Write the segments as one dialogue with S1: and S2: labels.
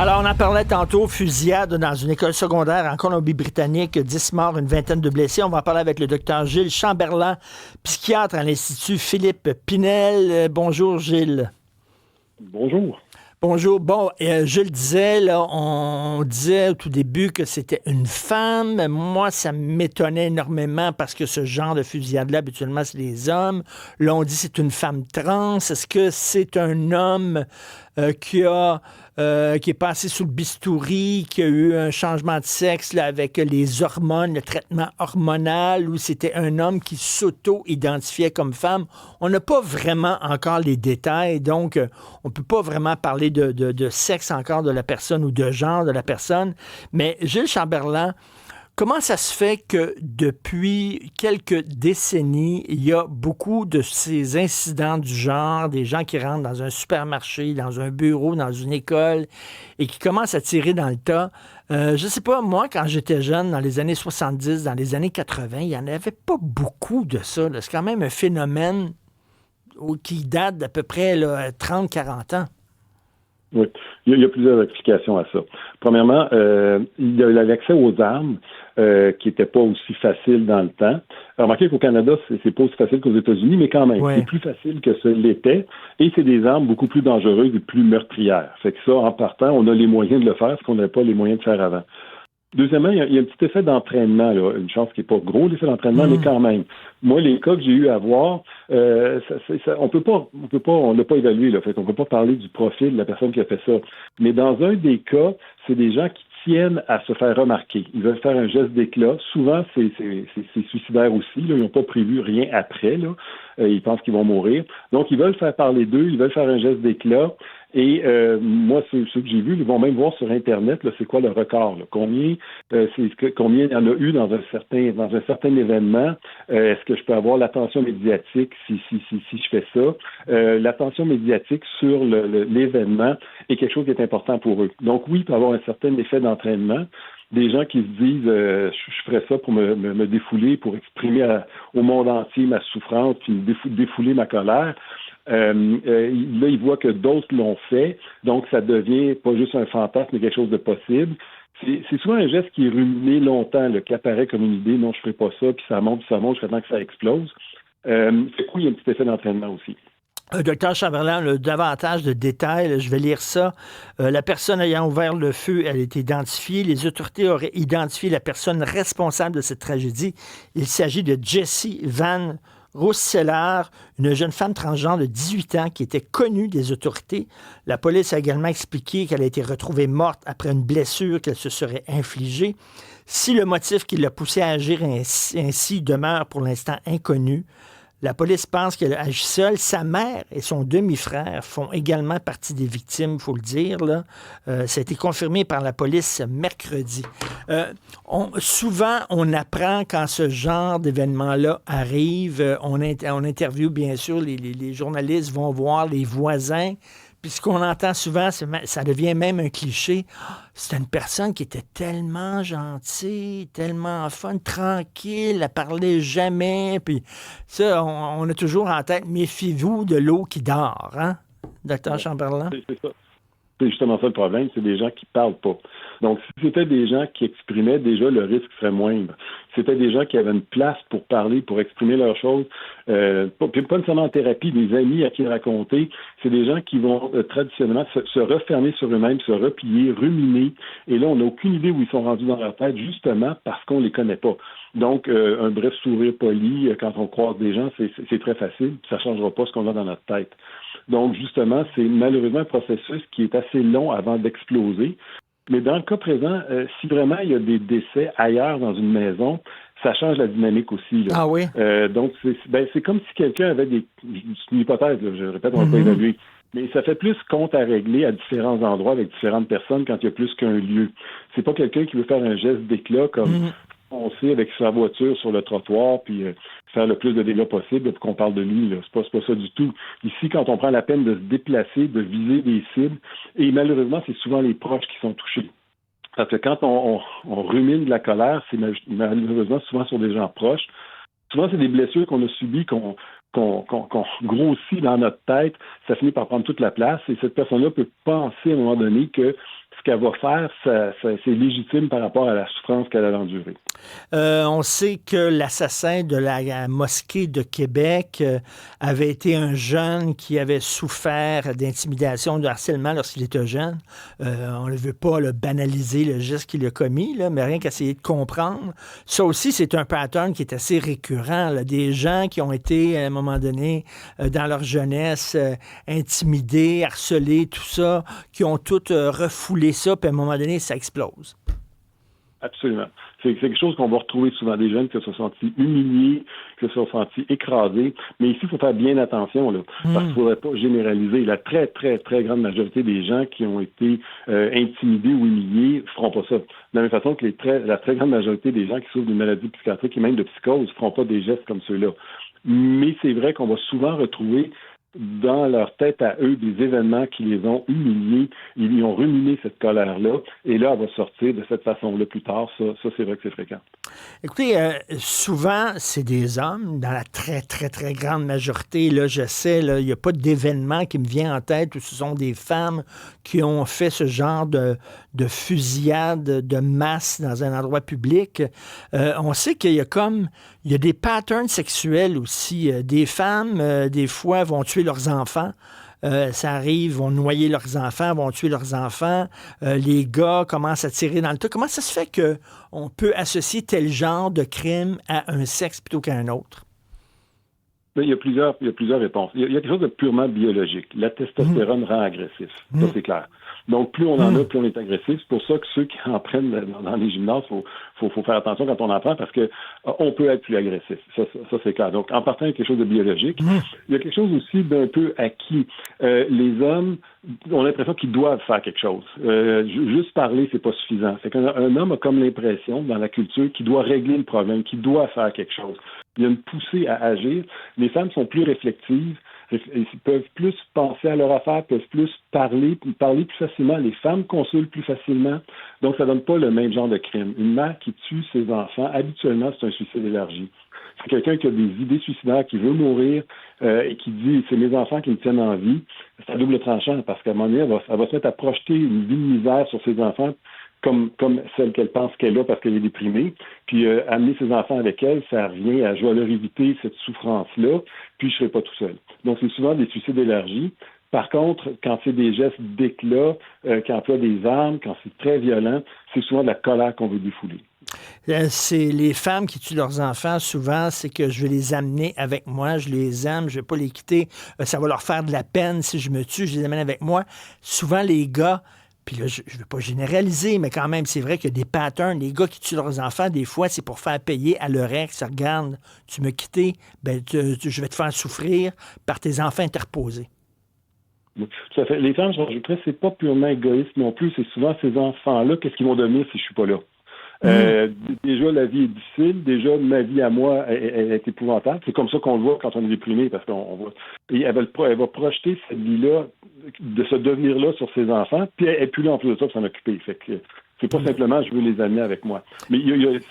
S1: Alors, on en parlait tantôt, fusillade dans une école secondaire en Colombie-Britannique, 10 morts, une vingtaine de blessés. On va en parler avec le docteur Gilles Chamberlain, psychiatre à l'Institut Philippe Pinel. Bonjour, Gilles.
S2: Bonjour.
S1: Bonjour. Bon, je le disais, là, on disait au tout début que c'était une femme. Moi, ça m'étonnait énormément parce que ce genre de fusillade-là, habituellement, c'est les hommes. Là, on dit que c'est une femme trans. Est-ce que c'est un homme qui est passé sous le bistouri, qui a eu un changement de sexe là, avec les hormones, le traitement hormonal, ou c'était un homme qui s'auto-identifiait comme femme? On n'a pas vraiment encore les détails, donc on ne peut pas vraiment parler de sexe encore de la personne ou de genre de la personne. Mais Gilles Chamberlain, comment ça se fait que depuis quelques décennies, il y a beaucoup de ces incidents du genre, des gens qui rentrent dans un supermarché, dans un bureau, dans une école et qui commencent à tirer dans le tas? Je sais pas, moi, quand j'étais jeune, dans les années 70, dans les années 80, il n'y en avait pas beaucoup de ça, là. C'est quand même un phénomène qui date d'à peu près 30-40 ans.
S2: Oui, il y a plusieurs explications à ça. Premièrement, il y a l'accès aux armes qui n'était pas aussi facile dans le temps. Remarquez qu'au Canada, c'est pas aussi facile qu'aux États-Unis, mais quand même, c'est plus facile que ce l'était, et c'est des armes beaucoup plus dangereuses et plus meurtrières. Fait que ça, en partant, on a les moyens de le faire, ce qu'on n'avait pas les moyens de faire avant. Deuxièmement, il y a un petit effet d'entraînement, là, une chance qui n'est pas gros, l'effet d'entraînement, mais quand même. Moi, les cas que j'ai eu à voir, on l'a pas évalué, là, fait qu'on peut pas parler du profil de la personne qui a fait ça. Mais dans un des cas, c'est des gens qui tiennent à se faire remarquer. Ils veulent faire un geste d'éclat. Souvent, c'est suicidaire aussi. Là. Ils n'ont pas prévu rien après. Là. Ils pensent qu'ils vont mourir. Donc, ils veulent faire parler d'eux. Ils veulent faire un geste d'éclat. Et moi, ceux que j'ai vus, ils vont même voir sur Internet, là, c'est quoi le record. Là. Combien il y en a eu dans un certain événement. Est-ce que je peux avoir l'attention médiatique si je fais ça? L'attention médiatique sur l'événement est quelque chose qui est important pour eux. Donc oui, il peut y avoir un certain effet d'entraînement. Des gens qui se disent je ferais ça pour me défouler, pour exprimer au monde entier ma souffrance, puis défouler ma colère. Là, ils voient que d'autres l'ont fait, donc ça devient pas juste un fantasme, mais quelque chose de possible. C'est souvent un geste qui est ruminé longtemps, là, qui apparaît comme une idée, non, je ferai pas ça, puis ça monte jusqu'à temps que ça explose. Fait que oui, il y a un petit effet d'entraînement aussi.
S1: Docteur Chamberlain, davantage de détails, là, je vais lire ça. La personne ayant ouvert le feu, elle est identifiée. Les autorités auraient identifié la personne responsable de cette tragédie. Il s'agit de Jessie Van Roosseler, une jeune femme transgenre de 18 ans qui était connue des autorités. La police a également expliqué qu'elle a été retrouvée morte après une blessure qu'elle se serait infligée. Si le motif qui l'a poussée à agir ainsi demeure pour l'instant inconnu, la police pense qu'elle agit seule. Sa mère et son demi-frère font également partie des victimes, il faut le dire. Là. Ça a été confirmé par la police mercredi. Souvent, on apprend quand ce genre d'événement-là arrive. On interviewe, bien sûr, les journalistes vont voir les voisins. Puis ce qu'on entend souvent, ça devient même un cliché. C'est une personne qui était tellement gentille, tellement fun, tranquille, elle parlait jamais. Puis ça, on a toujours en tête, méfiez-vous de l'eau qui dort, hein, docteur Chamberlain?
S2: C'est ça. C'est justement ça le problème, c'est des gens qui parlent pas. Donc, si c'était des gens qui exprimaient, déjà, le risque serait moindre. Si c'était des gens qui avaient une place pour parler, pour exprimer leurs choses, pas nécessairement en thérapie, des amis à qui raconter, c'est des gens qui vont traditionnellement se refermer sur eux-mêmes, se replier, ruminer, et là, on n'a aucune idée où ils sont rendus dans leur tête, justement parce qu'on les connaît pas. Donc, un bref sourire poli, quand on croise des gens, c'est très facile, ça ne changera pas ce qu'on a dans notre tête. Donc, justement, c'est malheureusement un processus qui est assez long avant d'exploser. Mais dans le cas présent, si vraiment il y a des décès ailleurs dans une maison, ça change la dynamique aussi. Là.
S1: Ah oui?
S2: Donc, c'est comme si quelqu'un avait c'est une hypothèse, là, je répète, on ne va pas évaluer. Mais ça fait plus compte à régler à différents endroits avec différentes personnes quand il y a plus qu'un lieu. C'est pas quelqu'un qui veut faire un geste d'éclat comme foncer avec sa voiture sur le trottoir puis faire le plus de dégâts possible pour qu'on parle de lui. Là. C'est pas ça du tout. Ici, quand on prend la peine de se déplacer, de viser des cibles, et malheureusement, c'est souvent les proches qui sont touchés. Parce que quand on rumine de la colère, c'est malheureusement souvent sur des gens proches. Souvent, c'est des blessures qu'on a subies, qu'on grossit dans notre tête. Ça finit par prendre toute la place. Et cette personne-là peut penser à un moment donné que ce qu'elle va faire, c'est légitime par rapport à la souffrance qu'elle a endurée.
S1: On sait que l'assassin de la mosquée de Québec avait été un jeune qui avait souffert d'intimidation, de harcèlement lorsqu'il était jeune. On ne veut pas banaliser le geste qu'il a commis, là, mais rien qu'essayer de comprendre. Ça aussi, c'est un pattern qui est assez récurrent. Là. Des gens qui ont été, à un moment donné, dans leur jeunesse, intimidés, harcelés, tout ça, qui ont tout refoulé ça, puis à un moment donné, ça explose.
S2: Absolument. C'est quelque chose qu'on va retrouver souvent, des jeunes qui se sont sentis humiliés, qui se sont sentis écrasés. Mais ici, il faut faire bien attention, là, parce qu'il ne faudrait pas généraliser. La très, très, très grande majorité des gens qui ont été intimidés ou humiliés ne feront pas ça. De la même façon que la très grande majorité des gens qui souffrent d'une maladie psychiatrique et même de psychose ne feront pas des gestes comme ceux-là. Mais c'est vrai qu'on va souvent retrouver dans leur tête à eux des événements qui les ont humiliés, ils ont ruminé cette colère-là, et là, elle va sortir de cette façon-là plus tard. Ça c'est vrai que c'est fréquent.
S1: Écoutez, souvent, c'est des hommes, dans la très, très, très grande majorité, là, je sais, il n'y a pas d'événement qui me vient en tête où ce sont des femmes qui ont fait ce genre de fusillade de masse dans un endroit public. On sait qu'il y a des patterns sexuels aussi. Des femmes, des fois, vont tuer leurs enfants. Ça arrive, vont noyer leurs enfants, vont tuer leurs enfants. Les gars commencent à tirer dans le tas. Comment ça se fait qu'on peut associer tel genre de crime à un sexe plutôt qu'à un autre?
S2: Il y a plusieurs réponses. Il y a quelque chose de purement biologique. La testostérone rend agressif. Ça, c'est clair. Donc, plus on en a, plus on est agressif. C'est pour ça que ceux qui en prennent dans les gymnases, faut faire attention quand on en prend parce que on peut être plus agressif. Ça c'est clair. Donc, en partant, il y a quelque chose de biologique. Il y a quelque chose aussi d'un peu acquis. Les hommes ont l'impression qu'ils doivent faire quelque chose. Juste parler, c'est pas suffisant. C'est qu'un homme a comme l'impression, dans la culture, qu'il doit régler le problème, qu'il doit faire quelque chose. Il y a une poussée à agir. Les femmes sont plus réflexives. Ils peuvent plus penser à leur affaire, peuvent plus parler plus facilement. Les femmes consultent plus facilement. Donc, ça donne pas le même genre de crime. Une mère qui tue ses enfants, habituellement, c'est un suicide élargi. C'est quelqu'un qui a des idées suicidaires, qui veut mourir et qui dit « c'est mes enfants qui me tiennent en vie ». C'est à double tranchant parce qu'à un moment donné, elle va se mettre à projeter une vie de misère sur ses enfants comme celle qu'elle pense qu'elle a parce qu'elle est déprimée. Puis amener ses enfants avec elle, ça revient à « je vais leur éviter cette souffrance-là, puis je serai pas tout seul ». Donc, c'est souvent des suicides élargis. Par contre, quand c'est des gestes d'éclat, qui emploient des armes, quand c'est très violent, c'est souvent de la colère qu'on veut défouler.
S1: C'est les femmes qui tuent leurs enfants, souvent, c'est que je vais les amener avec moi, je les aime, je ne vais pas les quitter, ça va leur faire de la peine si je me tue, je les amène avec moi. Souvent, les gars, puis là, je ne veux pas généraliser, mais quand même, c'est vrai qu'il y a des patterns. Les gars qui tuent leurs enfants, des fois, c'est pour faire payer à leur ex. Regarde, tu m'as quitté, ben, je vais te faire souffrir par tes enfants interposés.
S2: Tout à fait. Les femmes, je dirais, c'est pas purement égoïste non plus. C'est souvent ces enfants-là, qu'est-ce qu'ils vont devenir si je suis pas là? Déjà, la vie est difficile. Déjà, ma vie à moi elle est épouvantable. C'est comme ça qu'on le voit quand on est déprimé, parce qu'on voit. Et elle va projeter cette vie-là, de ce devenir-là sur ses enfants, puis elle n'est plus là en plus de ça pour s'en occuper. Fait que c'est pas simplement je veux les amener avec moi. Mais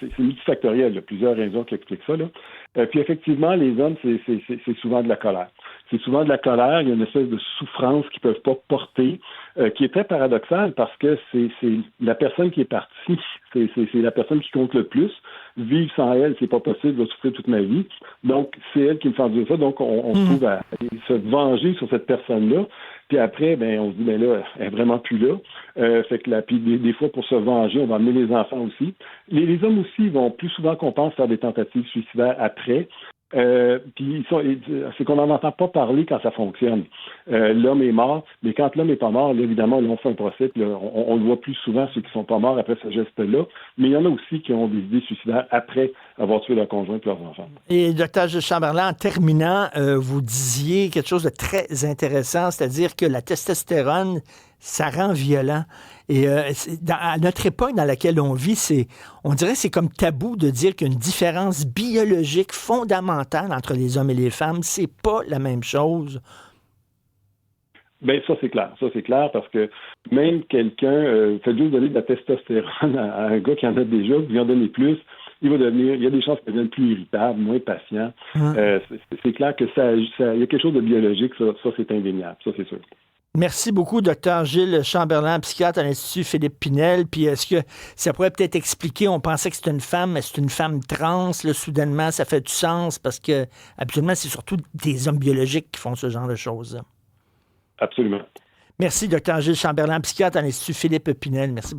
S2: c'est multifactoriel. Il y a plusieurs raisons qui expliquent ça, là. Puis effectivement, les hommes, c'est souvent de la colère. C'est souvent de la colère, il y a une espèce de souffrance qu'ils ne peuvent pas porter, qui est très paradoxale parce que c'est la personne qui est partie, c'est la personne qui compte le plus. Vivre sans elle, c'est pas possible, je vais souffrir toute ma vie. Donc, c'est elle qui me fait endurer ça. Donc, on se trouve à se venger sur cette personne-là. Puis après, ben, on se dit, ben là, elle est vraiment plus là. Fait que puis des fois, pour se venger, on va amener les enfants aussi. Les hommes aussi vont plus souvent qu'on pense faire des tentatives suicidaires après. Puis c'est qu'on n'en entend pas parler quand ça fonctionne. L'homme est mort, mais quand l'homme n'est pas mort, là, évidemment, là, on fait un procès, puis là, on le voit plus souvent, ceux qui sont pas morts après ce geste-là, mais il y en a aussi qui ont des idées suicidaires après avoir tué leur conjoint et leurs enfants. Et
S1: Dr. Chamberlain, en terminant, vous disiez quelque chose de très intéressant, c'est-à-dire que la testostérone, ça rend violent. Et à notre époque dans laquelle on vit, on dirait que c'est comme tabou de dire qu'il y a une différence biologique fondamentale entre les hommes et les femmes. C'est pas la même chose.
S2: Bien, ça, c'est clair. Ça, c'est clair parce que même quelqu'un fait juste donner de la testostérone à un gars qui en a déjà, qui lui en donner plus, il y a des chances qu'il devienne plus irritable, moins patient. C'est clair que il y a quelque chose de biologique, ça c'est indéniable, ça c'est sûr.
S1: Merci beaucoup, docteur Gilles Chamberlain, psychiatre à l'Institut Philippe Pinel. Puis est-ce que ça pourrait peut-être expliquer, on pensait que c'était une femme, mais c'est une femme trans, là, soudainement, ça fait du sens parce que habituellement, c'est surtout des hommes biologiques qui font ce genre de choses.
S2: Absolument.
S1: Merci, docteur Gilles Chamberlain, psychiatre à l'Institut Philippe Pinel. Merci beaucoup.